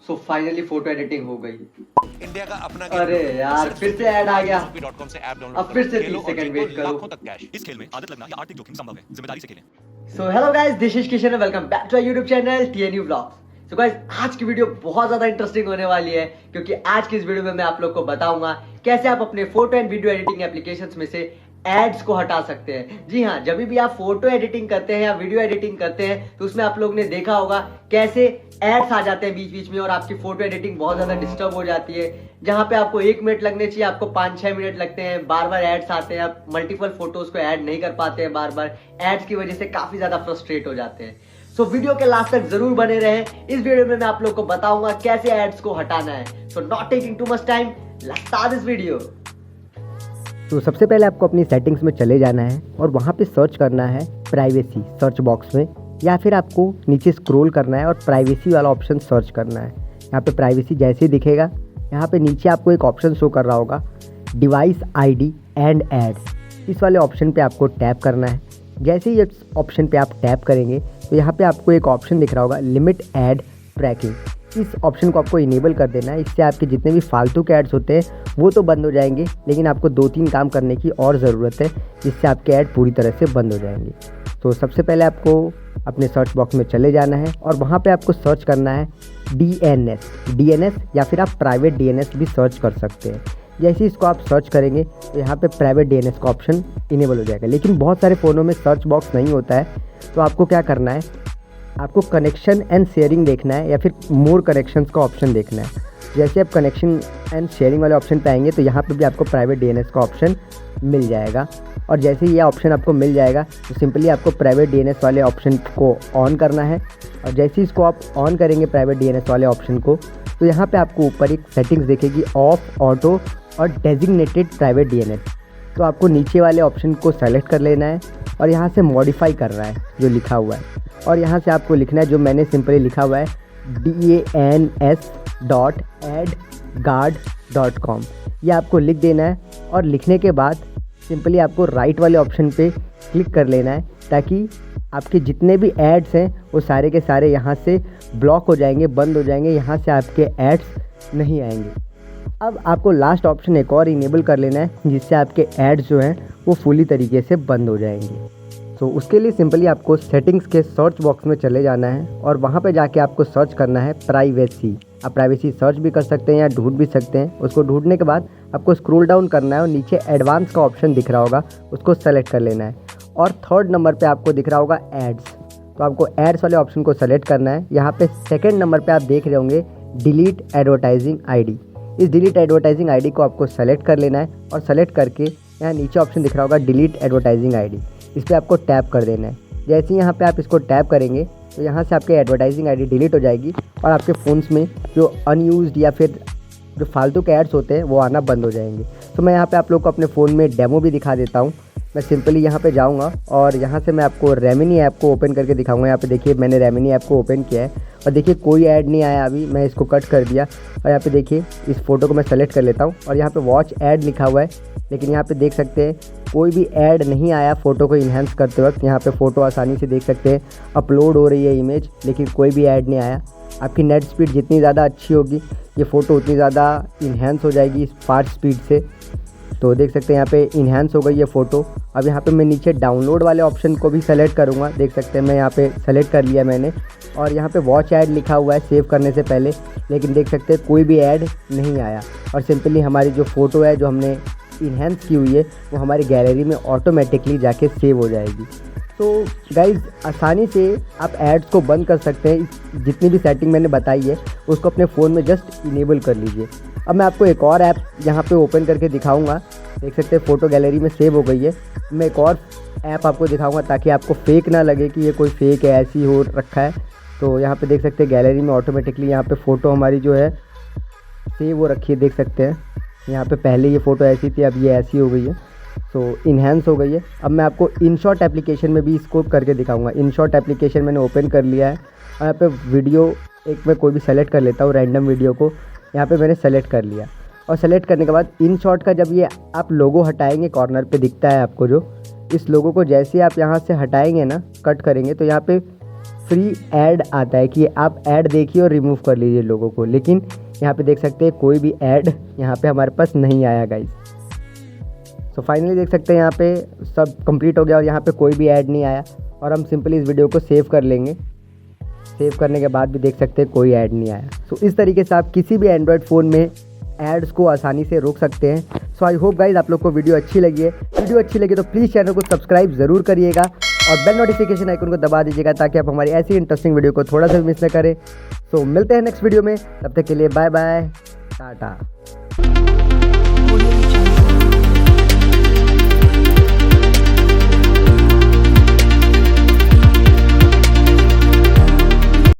So finally photo editing हो गई। India का अपना अरे यार फिर से ऐड आ गया। .com से ऐप डाउनलोड अब फिर से खेलो 30 और सेकंड जीतो वेट करो। लाखों तक कैश। इस खेल में आदत लगना या आर्थिक जोखिम संभव है, जिम्मेदारी से खेलें। So hello guys, this is Kishan, welcome back to our YouTube channel T N U vlogs. So guys, आज की वीडियो बहुत ज्यादा इंटरेस्टिंग होने वाली है, क्योंकि आज की इस वीडियो में मैं आप लोग को बताऊंगा कैसे आप अपने photo and video editing applications में से एड्स को हटा सकते हैं। जी हाँ, जब भी आप फोटो एडिटिंग करते हैं या वीडियो एडिटिंग करते हैं तो उसमें आप लोग ने देखा होगा कैसे एड्स आ जाते हैं बीच बीच में और आपकी फोटो एडिटिंग बहुत ज्यादा डिस्टर्ब हो जाती है। जहां पे आपको 1 मिनट लगने चाहिए, आपको 5-6 मिनट लगते हैं। बार बार एड्स आते हैं, आप मल्टीपल फोटोज को ऐड नहीं कर पाते हैं। बार बार एड्स की वजह से काफी ज्यादा फ्रस्ट्रेट हो जाते हैं। सो वीडियो के लास्ट तक जरूर बने रहें। इस वीडियो में मैं आप लोग को बताऊंगा कैसे एड्स को हटाना है। So not taking too much time, let's start this video. तो सबसे पहले आपको अपनी सेटिंग्स में चले जाना है और वहाँ पे सर्च करना है प्राइवेसी सर्च बॉक्स में, या फिर आपको नीचे स्क्रॉल करना है और प्राइवेसी वाला ऑप्शन सर्च करना है। यहाँ पे प्राइवेसी जैसे ही दिखेगा, यहाँ पे नीचे आपको एक ऑप्शन शो कर रहा होगा डिवाइस आईडी एंड एड्स। इस वाले ऑप्शन पे आपको टैप करना है। जैसे ही इस ऑप्शन पे आप टैप करेंगे तो यहाँ पे आपको एक ऑप्शन दिख रहा होगा लिमिट एड ट्रैकिंग। इस ऑप्शन को आपको इनेबल कर देना है। इससे आपके जितने भी फालतू के ऐड्स होते हैं वो तो बंद हो जाएंगे, लेकिन आपको 2-3 काम करने की और ज़रूरत है जिससे आपके ऐड पूरी तरह से बंद हो जाएंगे। तो सबसे पहले आपको अपने सर्च बॉक्स में चले जाना है और वहाँ पे आपको सर्च करना है डीएनएस, या फिर आप प्राइवेट डीएनएस भी सर्च कर सकते हैं। जैसे इसको आप सर्च करेंगे तो यहाँ पे प्राइवेट डीएनएस का ऑप्शन इनेबल हो जाएगा, लेकिन बहुत सारे फ़ोनों में सर्च बॉक्स नहीं होता है। तो आपको क्या करना है, आपको कनेक्शन एंड शेयरिंग देखना है या फिर मोर कनेक्शंस का ऑप्शन देखना है। जैसे आप कनेक्शन एंड शेयरिंग वाले ऑप्शन पे आएंगे तो यहाँ पे भी आपको प्राइवेट डीएनएस का ऑप्शन मिल जाएगा। और जैसे ही ये ऑप्शन आपको मिल जाएगा तो सिंपली आपको प्राइवेट डीएनएस वाले ऑप्शन को ऑन करना है। और जैसे ही इसको आप ऑन करेंगे प्राइवेट डीएनएस वाले ऑप्शन को, तो यहाँ पे आपको ऊपर एक सेटिंग्स दिखेगी ऑफ, ऑटो और डेजिग्नेटेड प्राइवेट डीएनएस। तो आपको नीचे वाले ऑप्शन को सेलेक्ट कर लेना है और यहाँ से मॉडिफाई करना है जो लिखा हुआ है, और यहाँ से आपको लिखना है जो मैंने सिंपली लिखा हुआ है DANS.AddGuard.com। ये आपको लिख देना है और लिखने के बाद सिंपली आपको राइट वाले ऑप्शन पे क्लिक कर लेना है, ताकि आपके जितने भी एड्स हैं वो सारे के सारे यहाँ से ब्लॉक हो जाएंगे, बंद हो जाएंगे। यहाँ से आपके एड्स नहीं आएंगे। अब आपको लास्ट ऑप्शन एक और इनेबल कर लेना है, जिससे आपके एड्स जो हैं वो फुली तरीके से बंद हो जाएंगे। तो उसके लिए सिंपली आपको सेटिंग्स के सर्च बॉक्स में चले जाना है और वहाँ पे जाके आपको सर्च करना है प्राइवेसी। आप प्राइवेसी सर्च भी कर सकते हैं या ढूंढ भी सकते हैं। उसको ढूंढने के बाद आपको स्क्रॉल डाउन करना है और नीचे एडवांस का ऑप्शन दिख रहा होगा, उसको सेलेक्ट कर लेना है। और 3rd नंबर पे आपको दिख रहा होगा एड्स, तो आपको एड्स वाले ऑप्शन को सेलेक्ट करना है। यहाँ पे 2nd नंबर पे आप देख रहे होंगे डिलीट एडवर्टाइजिंग आईडी। इस डिलीट एडवर्टाइजिंग आईडी को आपको सेलेक्ट कर लेना है और सेलेक्ट करके यहाँ नीचे ऑप्शन दिख रहा होगा डिलीट एडवर्टाइजिंग आईडी, इस पर आपको टैप कर देना है। जैसे ही यहाँ पे आप इसको टैप करेंगे तो यहाँ से आपके एडवर्टाइजिंग आईडी डिलीट हो जाएगी और आपके फ़ोन्स में जो अनयूज्ड या फिर जो फालतू के एड्स होते हैं वो आना बंद हो जाएंगे। तो मैं यहाँ पे आप लोग को अपने फ़ोन में डेमो भी दिखा देता हूँ। मैं सिंपली यहाँ पे जाऊँगा और यहाँ से मैं आपको रेमिनी ऐप को ओपन करके दिखाऊंगा। यहाँ पे देखिए मैंने रेमिनी ऐप को ओपन किया है और देखिए कोई ऐड नहीं आया अभी। मैं इसको कट कर दिया और यहाँ पे देखिए इस फ़ोटो को मैं सेलेक्ट कर लेता हूँ और यहाँ पे वॉच ऐड लिखा हुआ है, लेकिन यहाँ पे देख सकते हैं कोई भी ऐड नहीं आया फ़ोटो को इन्हेंस करते वक्त। यहाँ पे फ़ोटो आसानी से देख सकते हैं अपलोड हो रही है इमेज, लेकिन कोई भी ऐड नहीं आया। आपकी नेट स्पीड जितनी ज़्यादा अच्छी होगी ये फ़ोटो उतनी ज़्यादा इन्हेंस हो जाएगी फास्ट स्पीड से। तो देख सकते हैं यहाँ पे इन्हेंस हो गई है फ़ोटो। अब यहाँ पे मैं नीचे डाउनलोड वाले ऑप्शन को भी सेलेक्ट करूँगा। देख सकते हैं मैं यहाँ पे सेलेक्ट कर लिया मैंने, और यहाँ पे वॉच ऐड लिखा हुआ है सेव करने से पहले, लेकिन देख सकते हैं कोई भी ऐड नहीं आया। और सिंपली हमारी जो फ़ोटो है जो हमने इन्हेंस की हुई है वो हमारी गैलरी में ऑटोमेटिकली जाके सेव हो जाएगी। तो गाइज़, आसानी से आप एड्स को बंद कर सकते हैं। जितनी भी सेटिंग मैंने बताई है उसको अपने फ़ोन में जस्ट इनेबल कर लीजिए। अब मैं आपको एक और ऐप यहाँ पे ओपन करके दिखाऊंगा। देख सकते हैं फ़ोटो गैलरी में सेव हो गई है। मैं एक और ऐप आपको दिखाऊंगा ताकि आपको फेक ना लगे कि ये कोई फेक है, ऐसी हो रखा है। तो यहाँ पे देख सकते हैं गैलरी में ऑटोमेटिकली यहाँ पे फ़ोटो हमारी जो है सेव हो रखी है। देख सकते हैं यहाँ पे पहले ये फ़ोटो ऐसी थी, अब ये ऐसी हो गई है, तो इन्हेंस हो गई है। अब मैं आपको इनशॉट एप्लीकेशन में भी इसको करके दिखाऊंगा। इनशॉट एप्लीकेशन मैंने ओपन कर लिया है और यहाँ पे वीडियो एक मैं कोई भी सेलेक्ट कर लेता हूँ, रैंडम वीडियो को यहाँ पे मैंने सेलेक्ट कर लिया। और सेलेक्ट करने के बाद इनशॉट का जब ये आप लोगो हटाएंगे, कॉर्नर पे दिखता है आपको जो, इस लोगो को जैसे आप यहाँ से हटाएंगे ना, कट करेंगे, तो यहाँ पे फ्री ऐड आता है कि आप ऐड देखिए और रिमूव कर लीजिए लोगों को, लेकिन यहाँ पे देख सकते हैं कोई भी ऐड यहाँ पे हमारे पास नहीं आया गाइस। सो फाइनली देख सकते हैं यहाँ पे सब कंप्लीट हो गया और यहाँ पे कोई भी ऐड नहीं आया। और हम सिंपली इस वीडियो को सेव कर लेंगे। सेव करने के बाद भी देख सकते हैं कोई ऐड नहीं आया। सो इस तरीके से आप किसी भी एंड्रॉयड फ़ोन में एड्स को आसानी से रोक सकते हैं। सो आई होप गाइज आप लोग को वीडियो अच्छी लगी है। वीडियो अच्छी लगी तो प्लीज़ चैनल को सब्सक्राइब ज़रूर करिएगा और बेल नोटिफिकेशन आइकन को दबा दीजिएगा ताकि आप हमारी ऐसी इंटरेस्टिंग वीडियो को थोड़ा सा भी मिस न करें। सो मिलते हैं नेक्स्ट वीडियो में, तब तक के लिए बाय बाय, टाटा।